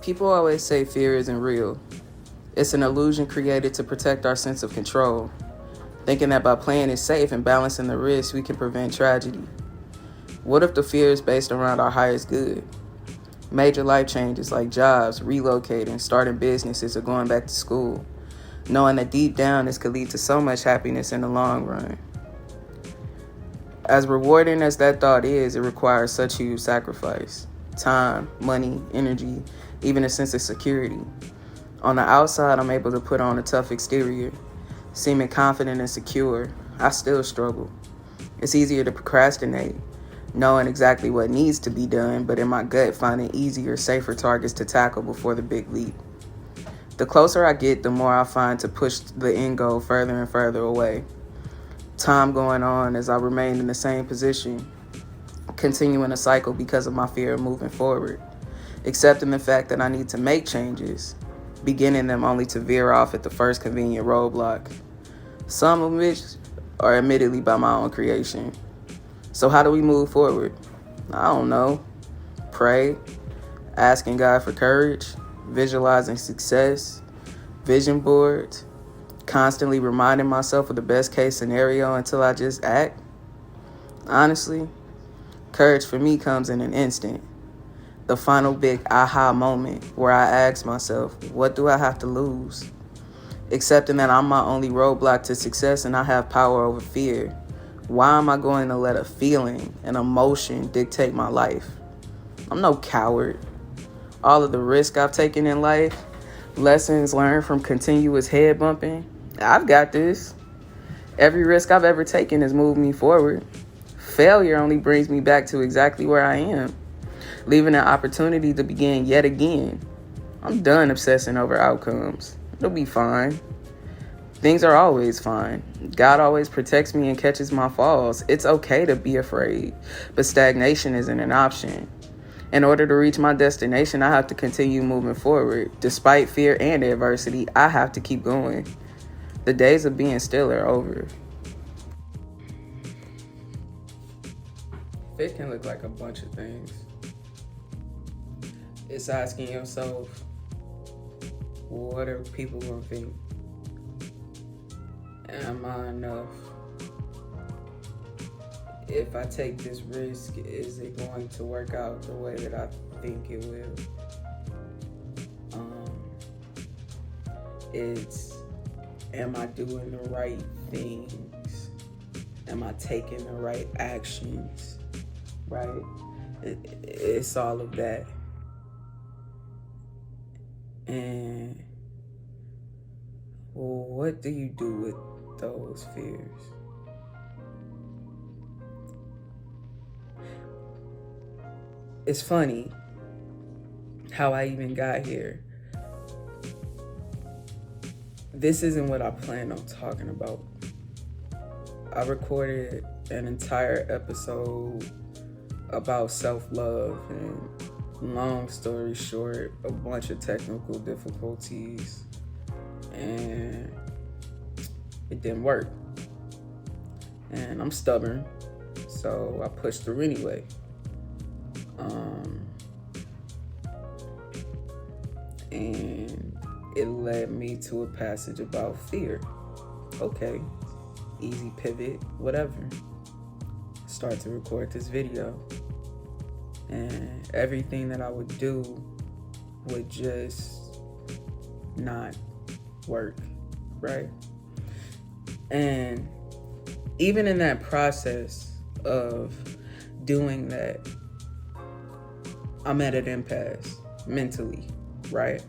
People always say fear isn't real. It's an illusion created to protect our sense of control, thinking that by playing it safe and balancing the risk, we can prevent tragedy. What if the fear is based around our highest good? Major life changes like jobs, relocating, starting businesses, or going back to school, knowing that deep down this could lead to so much happiness in the long run. As rewarding as that thought is, it requires such huge sacrifice. Time, money, energy, even a sense of security. On the outside, I'm able to put on a tough exterior, seeming confident and secure. I still struggle. It's easier to procrastinate, knowing exactly what needs to be done, but in my gut, finding easier, safer targets to tackle before the big leap. The closer I get, the more I find to push the end goal further and further away. Time going on as I remain in the same position, continuing a cycle because of my fear of moving forward, accepting the fact that I need to make changes, beginning them only to veer off at the first convenient roadblock, some of which are admittedly by my own creation. So how do we move forward? I don't know. Pray, asking God for courage, visualizing success, vision boards, constantly reminding myself of the best case scenario until I just act. Honestly, courage for me comes in an instant. The final big aha moment where I ask myself, what do I have to lose? Accepting that I'm my only roadblock to success and I have power over fear. Why am I going to let a feeling, an emotion dictate my life? I'm no coward. All of the risk I've taken in life, lessons learned from continuous head bumping, I've got this. Every risk I've ever taken has moved me forward. Failure only brings me back to exactly where I am, leaving an opportunity to begin yet again. I'm done obsessing over outcomes. It'll be fine. Things are always fine. God always protects me and catches my falls. It's okay to be afraid, but stagnation isn't an option. In order to reach my destination, I have to continue moving forward. Despite fear and adversity, I have to keep going. The days of being still are over. Fit can look like a bunch of things. It's asking yourself, what are people gonna think? Am I enough? If I take this risk, is it going to work out the way that I think it will? Am I doing the right things? Am I taking the right actions? Right? It's all of that. And what do you do with those fears? It's funny how I even got here. This isn't what I planned on talking about. I recorded an entire episode about self-love, and long story short, a bunch of technical difficulties, and it didn't work. And I'm stubborn, so I pushed through anyway. And it led me to a passage about fear. Okay, easy pivot, whatever. Start to record this video. And everything that I would do would just not work, right? And even in that process of doing that, I'm at an impasse mentally, right?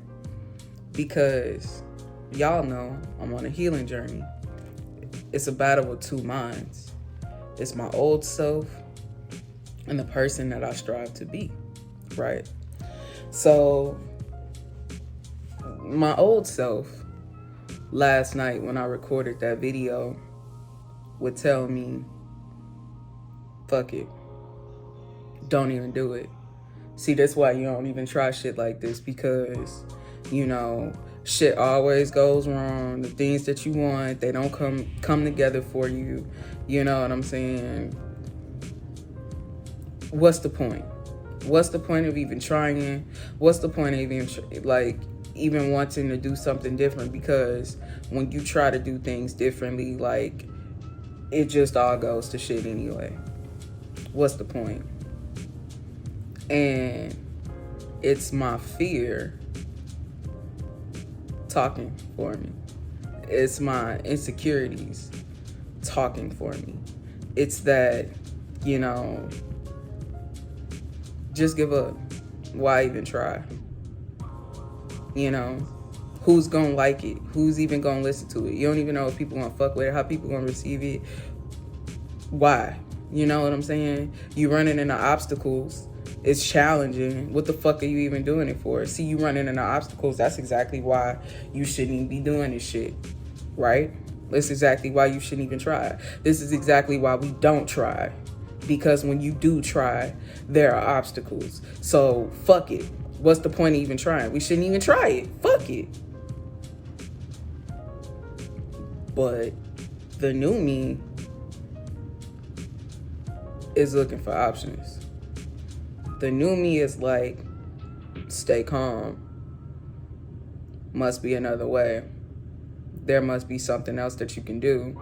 Because y'all know I'm on a healing journey. It's a battle with two minds. It's my old self and the person that I strive to be, right? So my old self last night when I recorded that video would tell me, fuck it, don't even do it. See, that's why you don't even try shit like this, because, you know, shit always goes wrong. The things that you want, they don't come together for you. You know what I'm saying? What's the point? What's the point of even trying? What's the point of even wanting to do something different? Because when you try to do things differently, like, it just all goes to shit anyway. What's the point? And it's my fear talking for me. It's my insecurities talking for me. It's that, just give up. Why even try? Who's gonna like it? Who's even gonna listen to it? You don't even know if people gonna fuck with it, how people gonna receive it. Why? You know what I'm saying? You running into obstacles. It's challenging. What the fuck are you even doing it for? See, you running into obstacles. That's exactly why you shouldn't even be doing this shit, right? That's exactly why you shouldn't even try. This is exactly why we don't try. Because when you do try, there are obstacles. So, fuck it. What's the point of even trying? We shouldn't even try it. Fuck it. But the new me is looking for options. The new me is like, stay calm. Must be another way. There must be something else that you can do.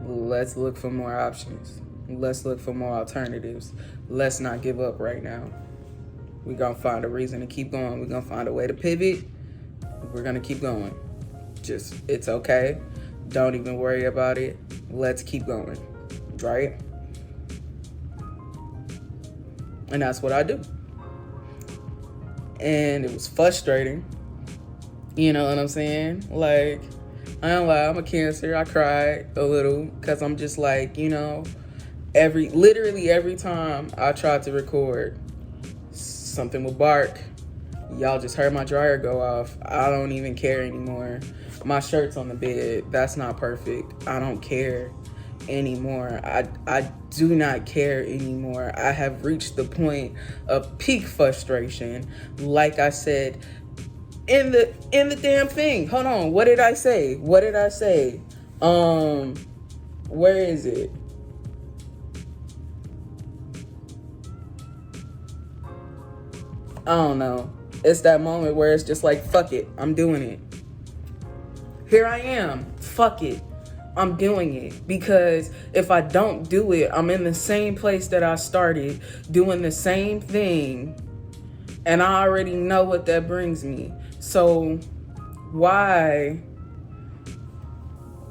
Let's look for more options. Let's look for more alternatives. Let's not give up right now. We're going to find a reason to keep going. We're going to find a way to pivot. We're going to keep going. It's okay. Don't even worry about it. Let's keep going. Right? And that's what I do. And it was frustrating. You know what I'm saying? Like, I don't lie, I'm a Cancer. I cried a little because I'm just like, literally every time I tried to record, something would bark. Y'all just heard my dryer go off. I don't even care anymore. My shirt's on the bed. That's not perfect. I don't care anymore. I do not care anymore. I have reached the point of peak frustration. Like I said, in the damn thing. Hold on. What did I say? Where is it? I don't know. It's that moment where it's just like, fuck it, I'm doing it. Here I am. Fuck it. I'm doing it. Because if I don't do it, I'm in the same place that I started, doing the same thing. And I already know what that brings me. So why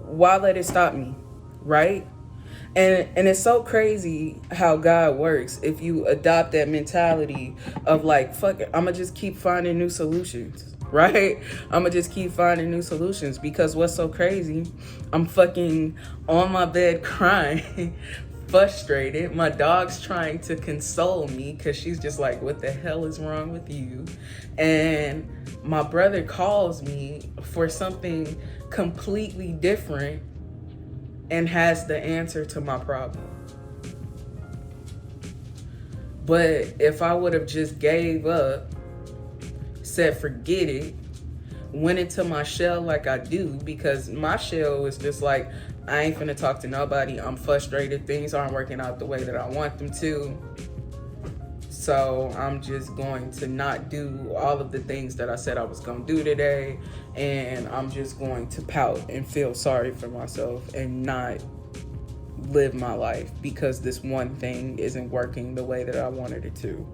let it stop me? Right? And it's so crazy how God works. If you adopt that mentality of like, fuck it, I'm going to just keep finding new solutions, right? I'm going to just keep finding new solutions because what's so crazy, I'm fucking on my bed crying, frustrated. My dog's trying to console me because she's just like, what the hell is wrong with you? And my brother calls me for something completely different and has the answer to my problem. But if I would have just gave up, said forget it, went into my shell like I do, because my shell is just like, I ain't finna talk to nobody, I'm frustrated, things aren't working out the way that I want them to. So I'm just going to not do all of the things that I said I was going to do today. And I'm just going to pout and feel sorry for myself and not live my life because this one thing isn't working the way that I wanted it to.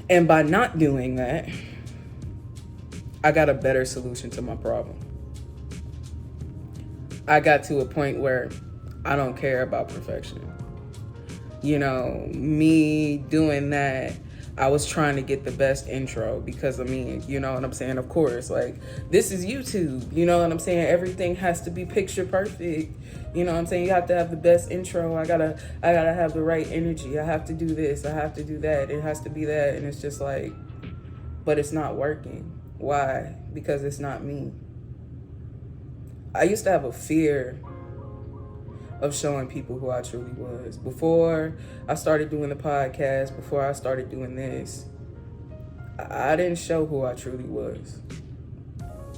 And by not doing that, I got a better solution to my problem. I got to a point where I don't care about perfection. Me doing that, I was trying to get the best intro because, you know what I'm saying? Of course, like, this is YouTube, you know what I'm saying? Everything has to be picture perfect. You know what I'm saying? You have to have the best intro. I gotta have the right energy. I have to do this. I have to do that. It has to be that. And it's just like, but it's not working. Why? Because it's not me. I used to have a fear of showing people who I truly was. Before I started doing the podcast, before I started doing this, I didn't show who I truly was.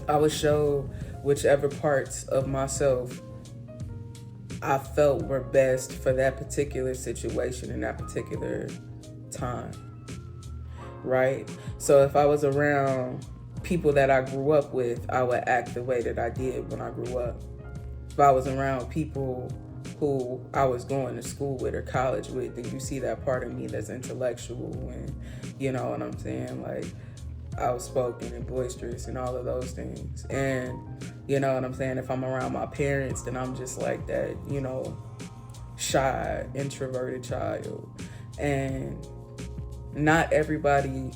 I would show whichever parts of myself I felt were best for that particular situation in that particular time, right? So if I was around people that I grew up with, I would act the way that I did when I grew up. If I was around people who I was going to school with or college with, then you see that part of me that's intellectual and, you know what I'm saying, like outspoken and boisterous and all of those things. And, you know what I'm saying, if I'm around my parents, then I'm just like that, you know, shy, introverted child. And not everybody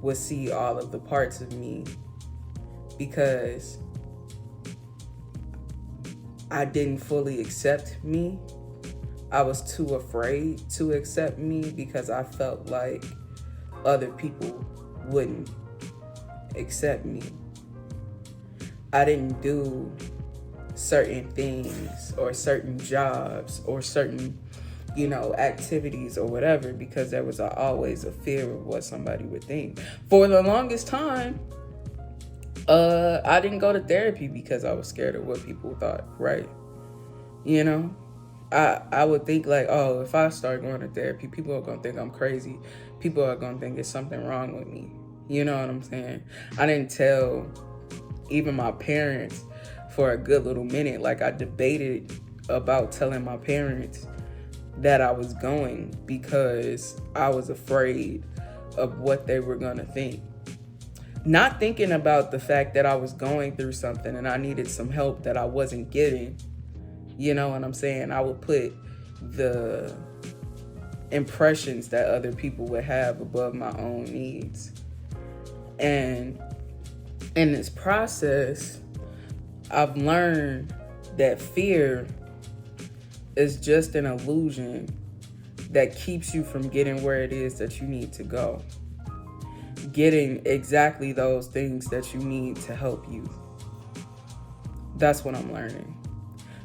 will see all of the parts of me because I didn't fully accept me. I was too afraid to accept me because I felt like other people wouldn't accept me. I didn't do certain things or certain jobs or certain, you know, activities or whatever because there was always a fear of what somebody would think. For the longest time, I didn't go to therapy because I was scared of what people thought, right? You know, I would think like, oh, if I start going to therapy, people are going to think I'm crazy. People are going to think there's something wrong with me. You know what I'm saying? I didn't tell even my parents for a good little minute. Like I debated about telling my parents that I was going because I was afraid of what they were going to think. Not thinking about the fact that I was going through something and I needed some help that I wasn't getting. You know what I'm saying? I would put the impressions that other people would have above my own needs. And in this process, I've learned that fear is just an illusion that keeps you from getting where it is that you need to go. Getting exactly those things that you need to help you. That's what I'm learning.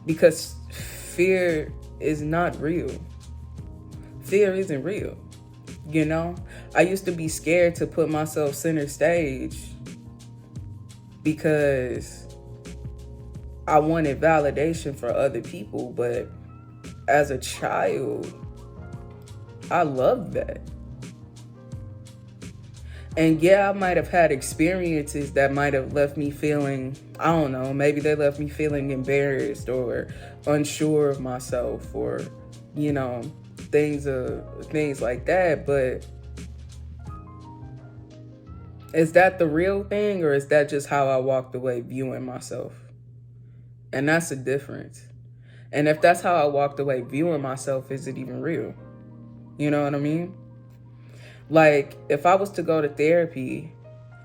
Because fear is not real. Fear isn't real. You know? I used to be scared to put myself center stage because I wanted validation for other people. But as a child, I loved that. And yeah, I might have had experiences that might have left me feeling, I don't know, maybe they left me feeling embarrassed or unsure of myself or, you know, things like that. But is that the real thing or is that just how I walked away viewing myself? And that's the difference. And if that's how I walked away viewing myself, is it even real? You know what I mean? Like, if I was to go to therapy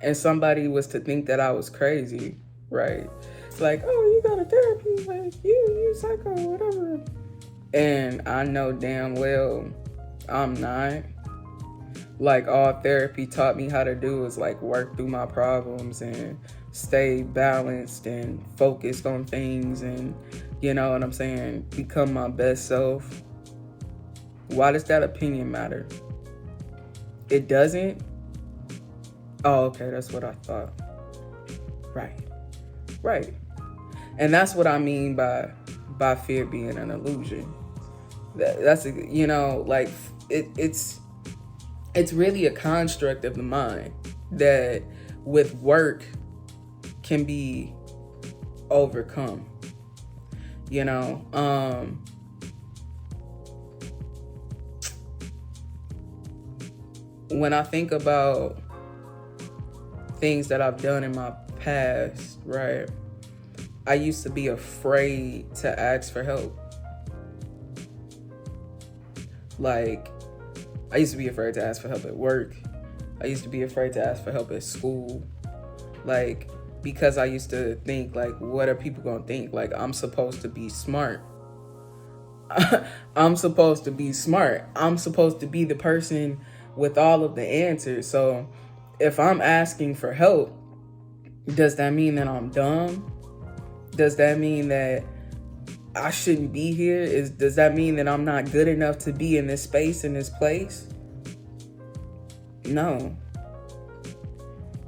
and somebody was to think that I was crazy, right? It's like, oh, you go to therapy, like, you psycho, whatever. And I know damn well I'm not. Like, all therapy taught me how to do is, like, work through my problems and stay balanced and focused on things and, you know what I'm saying, become my best self. Why does that opinion matter? It doesn't? Oh, okay, that's what I thought. Right. And that's what I mean by fear being an illusion. That's, you know, like, it's really a construct of the mind that with work can be overcome. You know, when I think about things that I've done in my past, right, I used to be afraid to ask for help. Like, I used to be afraid to ask for help at work. I used to be afraid to ask for help at school. Like, because I used to think, like, what are people gonna think? Like, I'm supposed to be smart. I'm supposed to be smart. I'm supposed to be the person with all of the answers. So if I'm asking for help, does that mean that I'm dumb? Does that mean that I shouldn't be here? Does that mean that I'm not good enough to be in this space, in this place? No.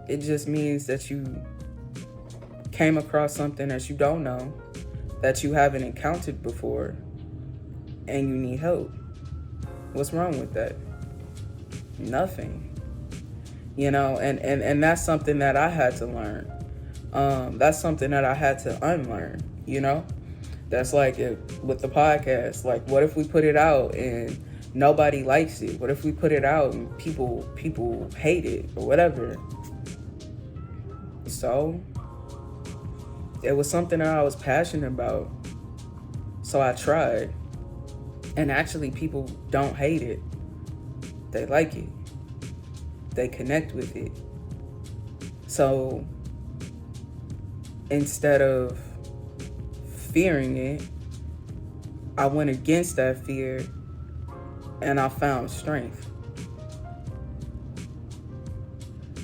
It just means that you came across something that you don't know, that you haven't encountered before, and you need help. What's wrong with that? Nothing. And that's something that I had to learn. That's something that I had to unlearn, That's like with the podcast. Like, what if we put it out and nobody likes it? What if we put it out and people hate it or whatever? So it was something that I was passionate about. So I tried. And actually, people don't hate it. They like it. They connect with it. So instead of fearing it, I went against that fear and I found strength.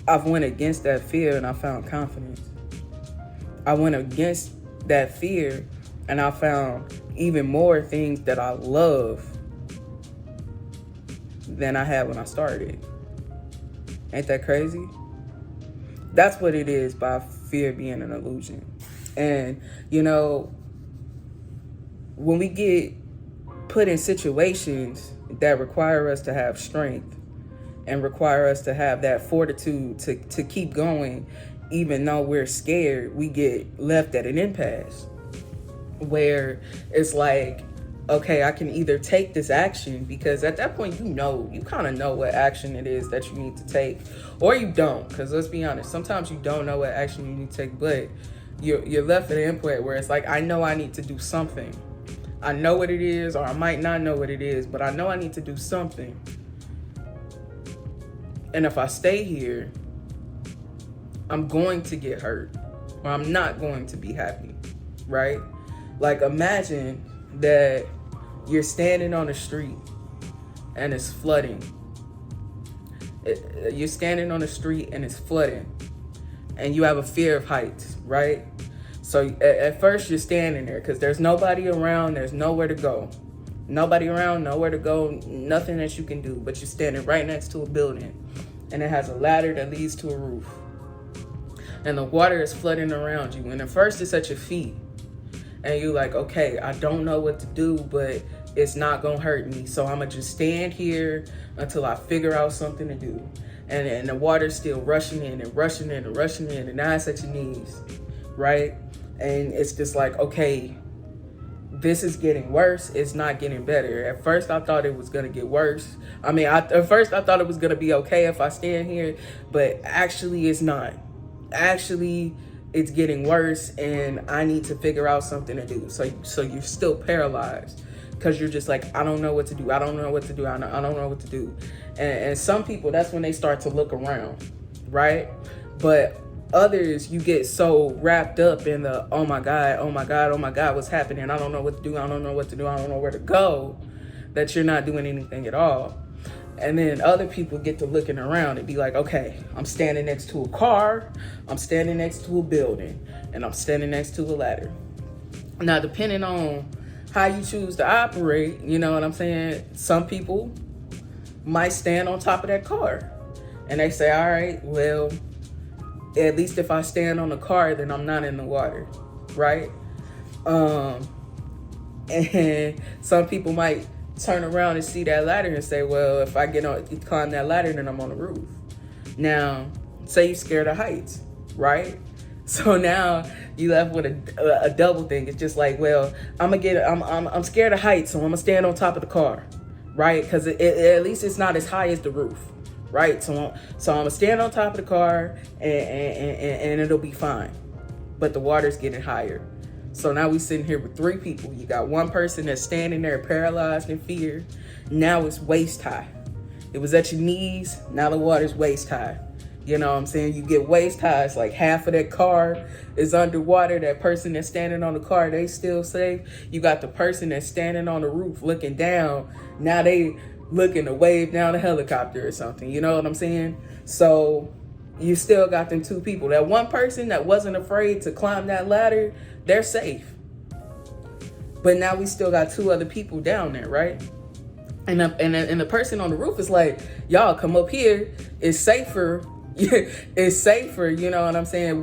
I've went against that fear and I found confidence. I went against that fear and I found even more things that I love than I had when I started. Ain't that crazy? That's what it is by fear being an illusion. And, when we get put in situations that require us to have strength and require us to have that fortitude to keep going, even though we're scared, we get left at an impasse where it's like, okay, I can either take this action, because at that point, you kind of know what action it is that you need to take, or you don't, because let's be honest, sometimes you don't know what action you need to take, but you're left at an input where it's like, I know I need to do something. I know what it is, or I might not know what it is, but I know I need to do something. And if I stay here, I'm going to get hurt, or I'm not going to be happy, right? Like, imagine that you're standing on the street and it's flooding. You're standing on the street and it's flooding, and you have a fear of heights, right? So at first you're standing there because there's nobody around, there's nowhere to go. Nobody around, nowhere to go, nothing that you can do, but you're standing right next to a building, and it has a ladder that leads to a roof. And the water is flooding around you, and at first it's at your feet. And you're like, okay, I don't know what to do, but it's not gonna hurt me. So I'm gonna just stand here until I figure out something to do. And the water's still rushing in and rushing in and rushing in, and now it's at your knees, right? And it's just like, okay, this is getting worse. It's not getting better. At first I thought it was gonna get worse. At first I thought it was gonna be okay if I stand here, but actually it's not. Actually, it's getting worse, and I need to figure out something to do. So you're still paralyzed because you're just like, I don't know what to do. I don't know what to do. I don't know what to do. And some people, that's when they start to look around, right? But others, you get so wrapped up in the, oh my God, what's happening? I don't know what to do. I don't know what to do. I don't know where to go, that you're not doing anything at all. And then other people get to looking around and be like, okay, I'm standing next to a car, I'm standing next to a building, and I'm standing next to a ladder. Now, depending on how you choose to operate, you know what I'm saying? Some people might stand on top of that car and they say, all right, well, at least if I stand on the car, then I'm not in the water, right? And some people might turn around and see that ladder and say, well, if I climb that ladder, then I'm on the roof. Now, say you're scared of heights, right? So now you left with a double thing. It's just like, well, I'm scared of heights, so I'm gonna stand on top of the car, right? Because at least it's not as high as the roof, right? So I'm gonna stand on top of the car and it'll be fine. But the water's getting higher. So now we sitting here with three people. You got one person that's standing there paralyzed in fear. Now it's waist high. It was at your knees. Now the water's waist high. You know what I'm saying? You get waist high. It's like half of that car is underwater. That person that's standing on the car, they still safe. You got the person that's standing on the roof looking down. Now they looking to wave down a helicopter or something. You know what I'm saying? So you still got them two people. That one person that wasn't afraid to climb that ladder, they're safe. But now we still got two other people down there, right? And the person on the roof is like, y'all come up here. It's safer it's safer, you know what I'm saying?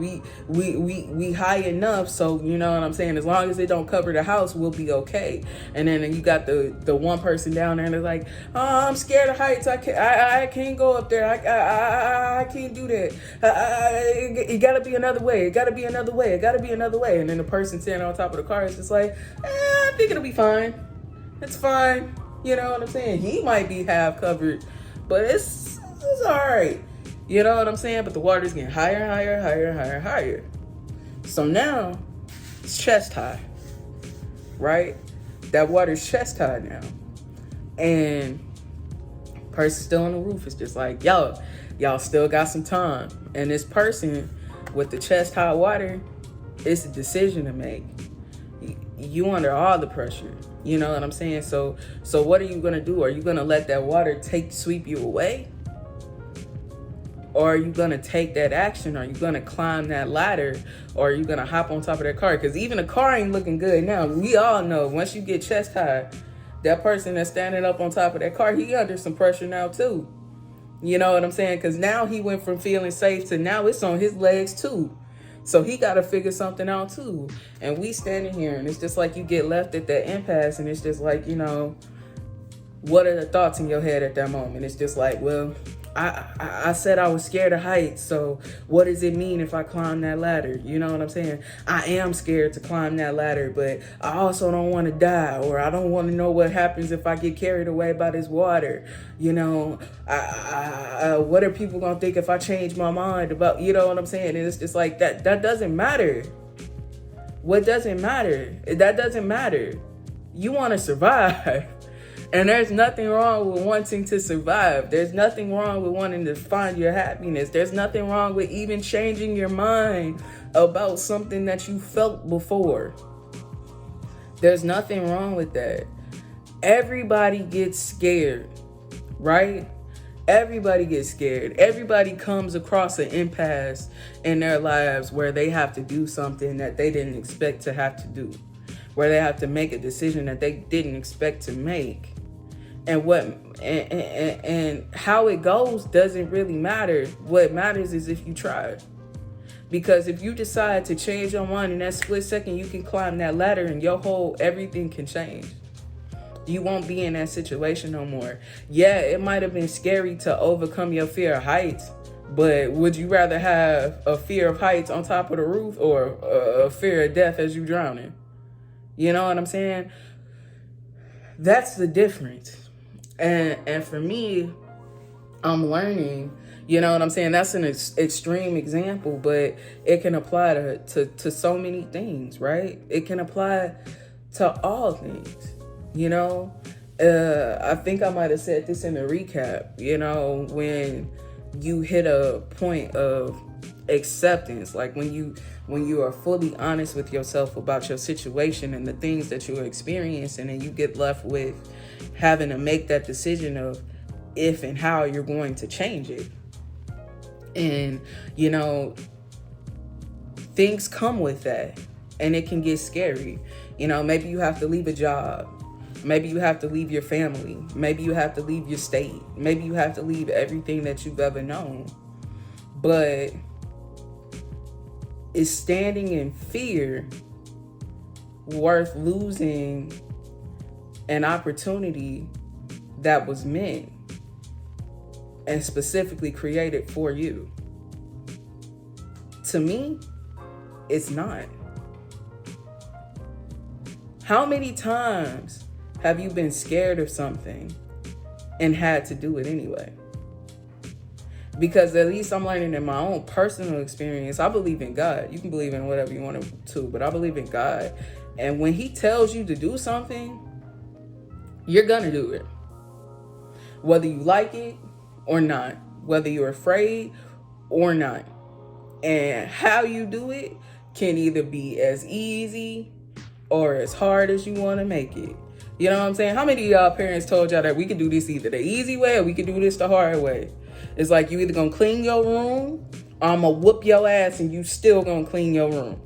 We high enough, so you know what I'm saying, as long as it don't cover the house, we'll be okay. And then you got the one person down there and they're like, oh, I'm scared of heights, I can't go up there, I can't do that, it gotta be another way, it gotta be another way, it gotta be another way. And then the person standing on top of the car is just like, I think it'll be fine, it's fine, you know what I'm saying? He might be half covered, but it's all right. You know what I'm saying? But the water's getting higher, higher, higher, higher, higher. So now it's chest high, right? That water's chest high now. And person still on the roof is just like, y'all still got some time. And this person with the chest high water, it's a decision to make. You under all the pressure. You know what I'm saying? So what are you gonna do? Are you gonna let that water sweep you away? Or are you gonna take that action? Are you gonna climb that ladder? Or are you gonna hop on top of that car? Because even the car ain't looking good now. We all know once you get chest high, that person that's standing up on top of that car, he under some pressure now too. You know what I'm saying? Because now he went from feeling safe to now it's on his legs too. So he got to figure something out too. And we standing here and it's just like you get left at that impasse and it's just like, you know, what are the thoughts in your head at that moment? It's just like, well, I said I was scared of heights, so what does it mean if I climb that ladder? You know what I'm saying? I am scared to climb that ladder, but I also don't want to die, or I don't want to know what happens if I get carried away by this water. You know, what are people gonna think if I change my mind about, you know what I'm saying? And it's just like that doesn't matter. What doesn't matter? That doesn't matter. You want to survive. And there's nothing wrong with wanting to survive. There's nothing wrong with wanting to find your happiness. There's nothing wrong with even changing your mind about something that you felt before. There's nothing wrong with that. Everybody gets scared, right? Everybody gets scared. Everybody comes across an impasse in their lives where they have to do something that they didn't expect to have to do, where they have to make a decision that they didn't expect to make. And how it goes doesn't really matter. What matters is if you try. Because if you decide to change your mind in that split second, you can climb that ladder and everything can change. You won't be in that situation no more. Yeah, it might have been scary to overcome your fear of heights, but would you rather have a fear of heights on top of the roof or a fear of death as you drowning? You know what I'm saying? That's the difference. And for me, I'm learning, you know what I'm saying? That's an extreme example, but it can apply to so many things, right? It can apply to all things, you know? I think I might have said this in the recap, you know, when you hit a point of acceptance, like when you are fully honest with yourself about your situation and the things that you're experiencing, and you get left with having to make that decision of if and how you're going to change it. And, you know, things come with that and it can get scary. You know, maybe you have to leave a job. Maybe you have to leave your family. Maybe you have to leave your state. Maybe you have to leave everything that you've ever known. But is standing in fear worth losing an opportunity that was meant and specifically created for you? To me, it's not. How many times have you been scared of something and had to do it anyway? Because at least I'm learning in my own personal experience, I believe in God. You can believe in whatever you want to, but I believe in God. And when he tells you to do something, you're gonna do it. Whether you like it or not, whether you're afraid or not. And how you do it can either be as easy or as hard as you want to make it. You know what I'm saying? How many of y'all parents told y'all that we could do this either the easy way or we could do this the hard way? It's like you either gonna clean your room or I'm gonna whoop your ass and you still gonna clean your room.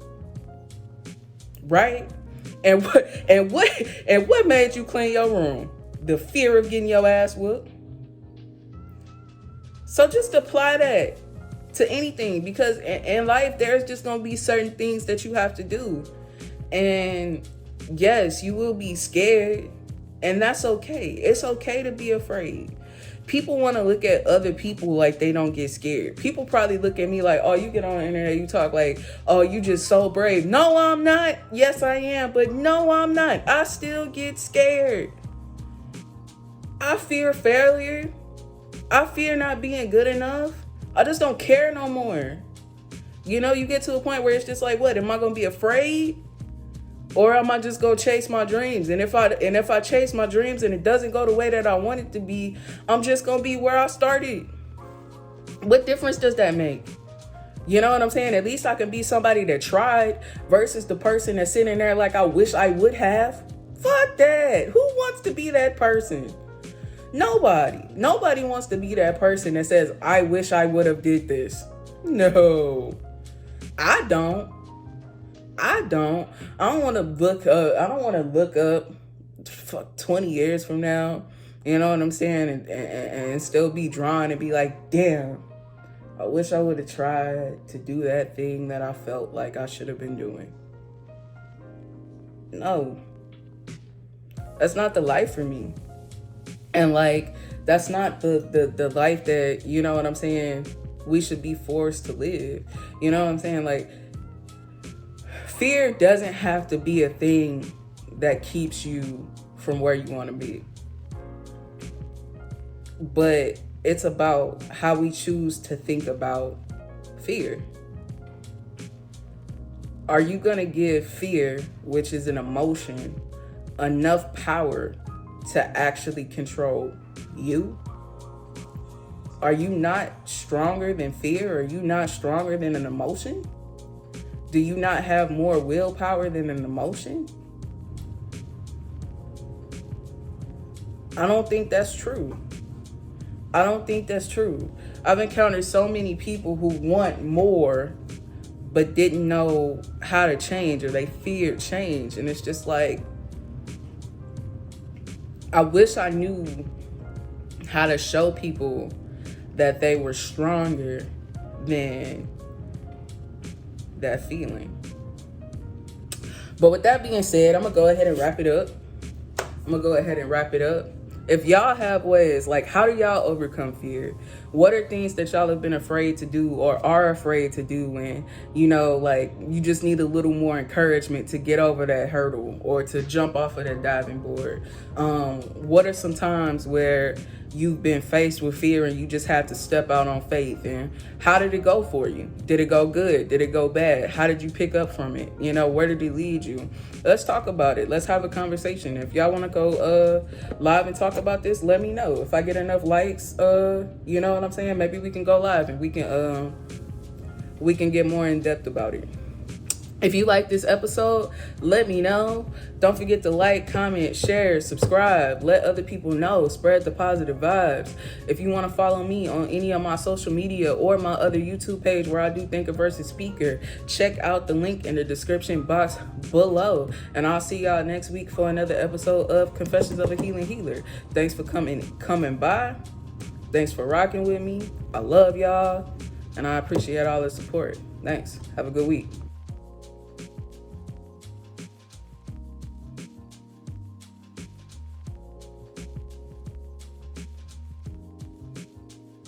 Right? And what made you clean your room? The fear of getting your ass whooped. So just apply that to anything, because in life there's just gonna be certain things that you have to do. And yes, you will be scared, and that's okay. It's okay to be afraid. People want to look at other people like they don't get scared. People probably look at me like, oh, you get on the internet, you talk like, oh, you just so brave. No, I'm not. Yes, I am. But no, I'm not. I still get scared. I fear failure. I fear not being good enough. I just don't care no more. You know, you get to a point where it's just like, what, am I going to be afraid? Or am I just gonna chase my dreams? And if I chase my dreams and it doesn't go the way that I want it to be, I'm just gonna be where I started. What difference does that make? You know what I'm saying? At least I can be somebody that tried versus the person that's sitting there like, I wish I would have. Fuck that. Who wants to be that person? Nobody wants to be that person that says, I wish I would have did this. No, I don't want to look up 20 years from now, you know what I'm saying, and still be drawn and be like, damn, I wish I would have tried to do that thing that I felt like I should have been doing. No, that's not the life for me. And like, that's not the life that, you know what I'm saying, we should be forced to live. You know what I'm saying? Like, fear doesn't have to be a thing that keeps you from where you want to be. But it's about how we choose to think about fear. Are you going to give fear, which is an emotion, enough power to actually control you? Are you not stronger than fear? Are you not stronger than an emotion? Do you not have more willpower than an emotion? I don't think that's true. I've encountered so many people who want more, but didn't know how to change, or they feared change. And it's just like, I wish I knew how to show people that they were stronger than that feeling. But with that being said, I'm gonna go ahead and wrap it up. If y'all have ways, like, how do y'all overcome fear? What are things that y'all have been afraid to do or are afraid to do when, you know, like, you just need a little more encouragement to get over that hurdle or to jump off of that diving board? What are some times where you've been faced with fear and you just had to step out on faith? And how did it go for you? Did it go good? Did it go bad? How did you pick up from it? You know, where did it lead you? Let's talk about it. Let's have a conversation. If y'all want to go live and talk about this, let me know. If I get enough likes, you know what I'm saying, maybe we can go live and we can get more in depth about it. If you like this episode, let me know. Don't forget to like, comment, share, subscribe. Let other people know. Spread the positive vibes. If you want to follow me on any of my social media or my other YouTube page where I do Thinker versus Speaker, check out the link in the description box below. And I'll see y'all next week for another episode of Confessions of a Healing Healer. Thanks for coming by. Thanks for rocking with me. I love y'all, and I appreciate all the support. Thanks. Have a good week.